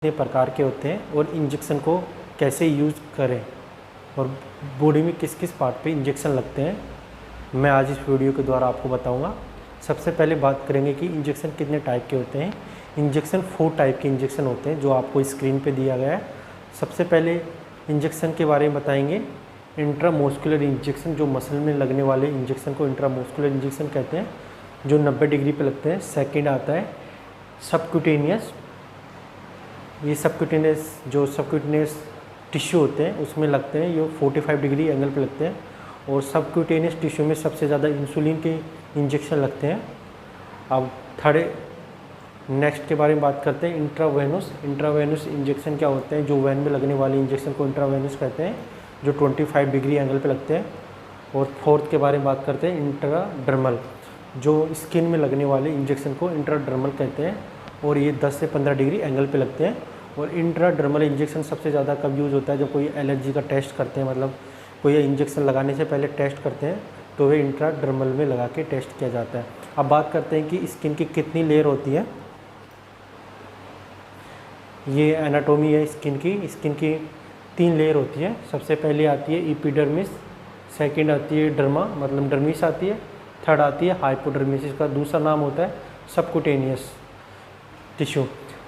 कितने प्रकार के होते हैं और इंजेक्शन को कैसे यूज़ करें और बॉडी में किस किस पार्ट पे इंजेक्शन लगते हैं, मैं आज इस वीडियो के द्वारा आपको बताऊंगा। सबसे पहले बात करेंगे कि इंजेक्शन कितने टाइप के होते हैं। इंजेक्शन 4 टाइप के इंजेक्शन होते हैं जो आपको स्क्रीन पे दिया गया है। सबसे पहले इंजेक्शन के बारे में बताएंगे। इंट्रामस्कुलर इंजेक्शन, जो मसल में लगने वाले इंजेक्शन को इंट्रामस्कुलर इंजेक्शन कहते हैं, जो 90 डिग्री पे लगते हैं। सेकेंड आता है सबक्यूटेनियस। ये सबक्यूटेनियस टिश्यू होते हैं उसमें लगते हैं, ये 45 डिग्री एंगल पे लगते हैं। और सबक्यूटेनियस टिश्यू में सबसे ज़्यादा इंसुलिन के इंजेक्शन लगते हैं। अब थर्ड नेक्स्ट के बारे में बात करते हैं, इंट्रावेनस इंजेक्शन क्या होते हैं। जो वैन में लगने वाले इंजेक्शन को इंट्रावेनस कहते हैं, जो 25 डिग्री एंगल पे लगते हैं। और फोर्थ के बारे में बात करते हैं, इंट्राडर्मल, जो स्किन में लगने वाले इंजेक्शन को इंट्राडर्मल कहते हैं और ये 10 से 15 डिग्री एंगल पे लगते हैं। और इंट्राडर्मल इंजेक्शन सबसे ज़्यादा कब यूज़ होता है, जब कोई एलर्जी का टेस्ट करते हैं, मतलब कोई इंजेक्शन लगाने से पहले टेस्ट करते हैं तो वे इंट्राडर्मल में लगा के टेस्ट किया जाता है। अब बात करते हैं कि स्किन की कितनी लेयर होती है। ये एनाटोमी है स्किन की 3 लेयर होती है। सबसे पहले आती है एपिडर्मिस, सेकेंड आती है डर्मा मतलब डर्मिस आती है, थर्ड आती है हाइपोडर्मिस, इसका दूसरा नाम होता है सबक्यूटेनियस टिश्यू।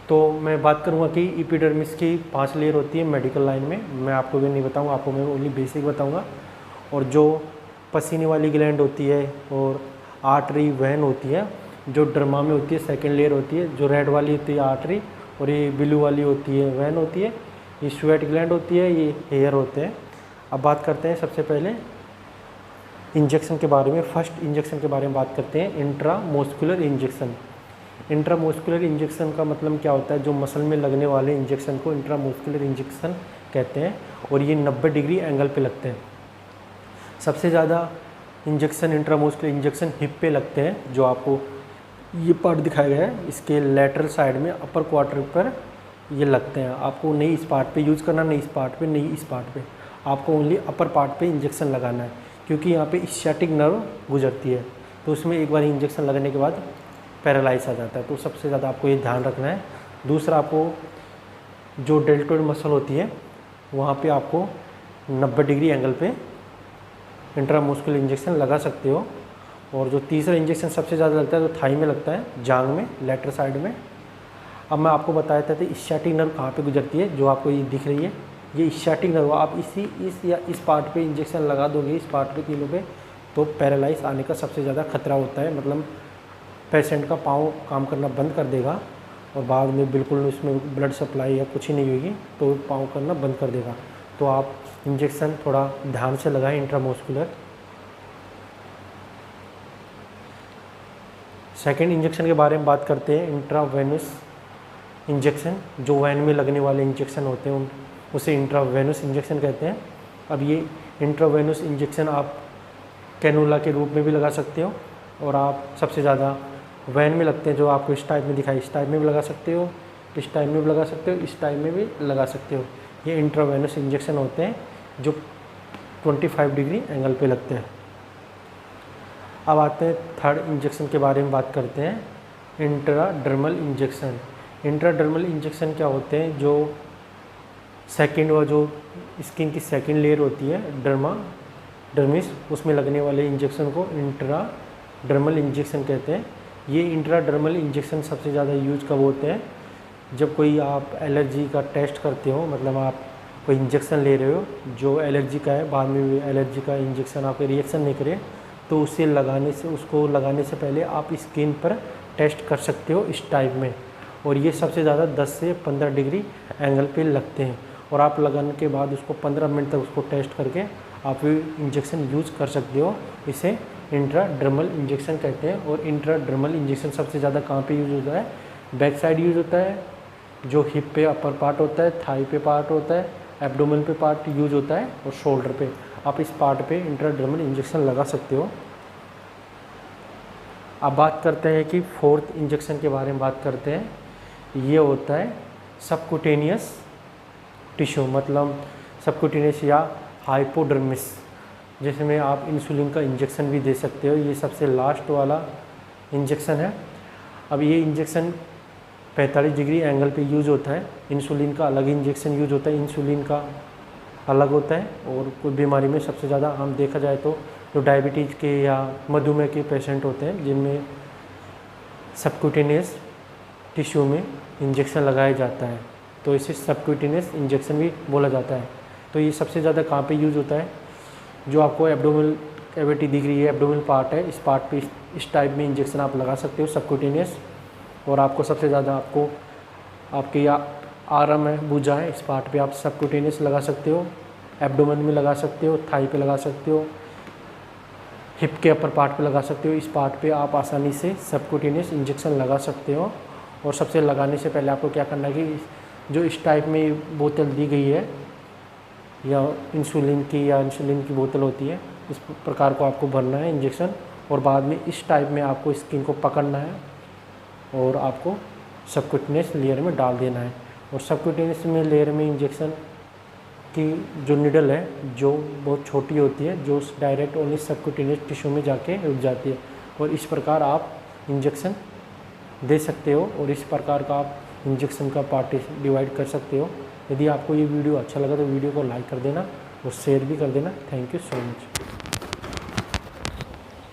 तो मैं बात करूँगा कि एपिडर्मिस की 5 लेयर होती है मेडिकल लाइन में। मैं आपको भी नहीं बताऊँगा, आपको मैं ओनली बेसिक बताऊँगा। और जो पसीने वाली ग्लैंड होती है और आर्टरी वेन होती है, जो डर्मा में होती है सेकेंड लेयर होती है। जो रेड वाली होती है आर्टरी और ये ब्लू वाली होती है वेन होती है। ये स्वेट ग्लैंड होती है, ये हेयर होते हैं। अब बात करते हैं सबसे पहले इंजेक्शन के बारे में। फर्स्ट इंजेक्शन के बारे में बात करते हैं, इंट्रामस्कुलर इंजेक्शन। इंट्रामस्कुलर इंजेक्शन का मतलब क्या होता है, जो मसल में लगने वाले इंजेक्शन को इंट्रामस्कुलर इंजेक्शन कहते हैं और ये 90 डिग्री एंगल पे लगते हैं। सबसे ज़्यादा इंजेक्शन इंट्रामस्कुलर इंजेक्शन हिप पे लगते हैं, जो आपको ये पार्ट दिखाया गया है, इसके लेटरल साइड में अपर क्वार्टर पर ये लगते हैं। आपको नहीं इस पार्ट पे यूज़ करना, नहीं इस पार्ट पे, नहीं इस पार्ट पे, आपको ओनली अपर पार्ट पे इंजेक्शन लगाना है, क्योंकि यहाँ पे स्ciatic नर्व गुजरती है। तो उसमें एक बार इंजेक्शन लगने के बाद पैरालाइज आ जाता है, तो सबसे ज़्यादा आपको ये ध्यान रखना है। दूसरा, आपको जो डेल्टोइड मसल होती है वहाँ पे आपको 90 डिग्री एंगल पे इंट्रामस्कुलर इंजेक्शन लगा सकते हो। और जो तीसरा इंजेक्शन सबसे ज़्यादा लगता है, तो थाई में लगता है, जांग में, लेटरल साइड में। अब मैं आपको बताया था स्ciatic नर्व कहाँ पे गुजरती है, जो आपको ये दिख रही है, ये स्ciatic नर्व। आप इस पार्ट पे इंजेक्शन लगा दोगे, इस पार्ट पे तीनों पे, तो पैरालाइज आने का सबसे ज़्यादा खतरा होता है। मतलब पेशेंट का पाँव काम करना बंद कर देगा और बाद में बिल्कुल उसमें ब्लड सप्लाई या कुछ ही नहीं होगी, तो पाँव करना बंद कर देगा। तो आप इंजेक्शन थोड़ा ध्यान से लगाएं इंट्रामस्कुलर। सेकेंड इंजेक्शन के बारे में बात करते हैं, इंट्रावेनस इंजेक्शन। जो वैन में लगने वाले इंजेक्शन होते हैं उसे इंट्रावेनस इंजेक्शन कहते हैं। अब ये इंट्रावेनस इंजेक्शन आप कैनुला के रूप में भी लगा सकते हो और आप सबसे ज़्यादा वैन में लगते हैं, जो आपको इस टाइप में दिखाई, इस टाइप में भी लगा सकते हो, इस टाइप में भी लगा सकते हो, इस टाइप में भी लगा सकते हो। ये इंट्रावेनस इंजेक्शन होते हैं जो 25 डिग्री एंगल पे लगते हैं। अब आते हैं थर्ड इंजेक्शन के बारे में बात करते हैं, इंट्राडर्मल इंजेक्शन। इंट्राडर्मल इंजेक्शन क्या होते हैं, जो सेकेंड व जो स्किन की सेकेंड लेयर होती है डर्मिस, उसमें लगने वाले इंजेक्शन को इंट्राडर्मल इंजेक्शन कहते हैं। ये इंट्राडर्मल इंजेक्शन सबसे ज़्यादा यूज कब होते हैं, जब कोई आप एलर्जी का टेस्ट करते हो, मतलब आप कोई इंजेक्शन ले रहे हो जो एलर्जी का है, बाद में एलर्जी का इंजेक्शन आपके रिएक्शन नहीं करे, तो उसको लगाने से पहले आप स्किन पर टेस्ट कर सकते हो इस टाइप में। और ये सबसे ज़्यादा 10 से 15 डिग्री एंगल पे लगते हैं और आप लगाने के बाद उसको 15 मिनट तक उसको टेस्ट करके आप इंजेक्शन यूज़ कर सकते हो। इसे इंट्राडर्मल इंजेक्शन कहते हैं। और इंट्राडर्मल इंजेक्शन सबसे ज़्यादा कहाँ पे यूज़ होता है, बैक साइड यूज़ होता है, जो हिप पे अपर पार्ट होता है, थाई पे पार्ट होता है, एब्डोमेन पे पार्ट यूज़ होता है और शोल्डर पे। आप इस पार्ट पे इंट्राडर्मल इंजेक्शन लगा सकते हो। अब बात करते हैं कि फोर्थ इंजेक्शन के बारे में बात करते हैं। ये होता है सबक्यूटेनियस टिश्यू, मतलब सबक्यूटेनियस या हाइपोडर्मिस, जिसमें आप इंसुलिन का इंजेक्शन भी दे सकते हो। ये सबसे लास्ट वाला इंजेक्शन है। अब ये इंजेक्शन 45 डिग्री एंगल पे यूज़ होता है। इंसुलिन का अलग इंजेक्शन यूज़ होता है, इंसुलिन का अलग होता है। और कोई बीमारी में सबसे ज़्यादा आम देखा जाए तो जो डायबिटीज़ के या मधुमेह के पेशेंट होते हैं जिनमें सबक्यूटेनियस टिश्यू में इंजेक्शन लगाया जाता है, तो इसे सबक्यूटेनियस इंजेक्शन भी बोला जाता है। तो ये सबसे ज़्यादा कहाँ पे यूज़ होता है, जो आपको एब्डोमिनल कैविटी दिख रही है, एब्डोमिनल पार्ट है, इस पार्ट पे इस टाइप में इंजेक्शन आप लगा सकते हो सबक्यूटेनियस। और आपको सबसे ज़्यादा आपको आपके आर्म है, भुजा है, इस पार्ट पे आप सबक्यूटेनियस लगा सकते हो, एब्डोमेन में लगा सकते हो, थाई पे लगा सकते हो, हिप के अपर पार्ट पे लगा सकते हो। इस पार्ट पे आप आसानी से सबक्यूटेनियस इंजेक्शन लगा सकते हो। और सबसे लगाने से पहले आपको क्या करना है कि जो इस टाइप में बोतल दी गई है या इंसुलिन की बोतल होती है, इस प्रकार को आपको भरना है इंजेक्शन। और बाद में इस टाइप में आपको स्किन को पकड़ना है और आपको सबक्यूटेनियस लेयर में डाल देना है। और सबक्यूटेनियस में लेयर में इंजेक्शन की जो निडल है जो बहुत छोटी होती है, जो डायरेक्ट ओनली सबक्यूटेनियस टिश्यू में जाके रुक जाती है। और इस प्रकार आप इंजेक्शन दे सकते हो और इस प्रकार का आप इंजेक्शन का पार्ट डिवाइड कर सकते हो। यदि आपको ये वीडियो अच्छा लगा तो वीडियो को लाइक कर देना और शेयर भी कर देना। Thank you so much.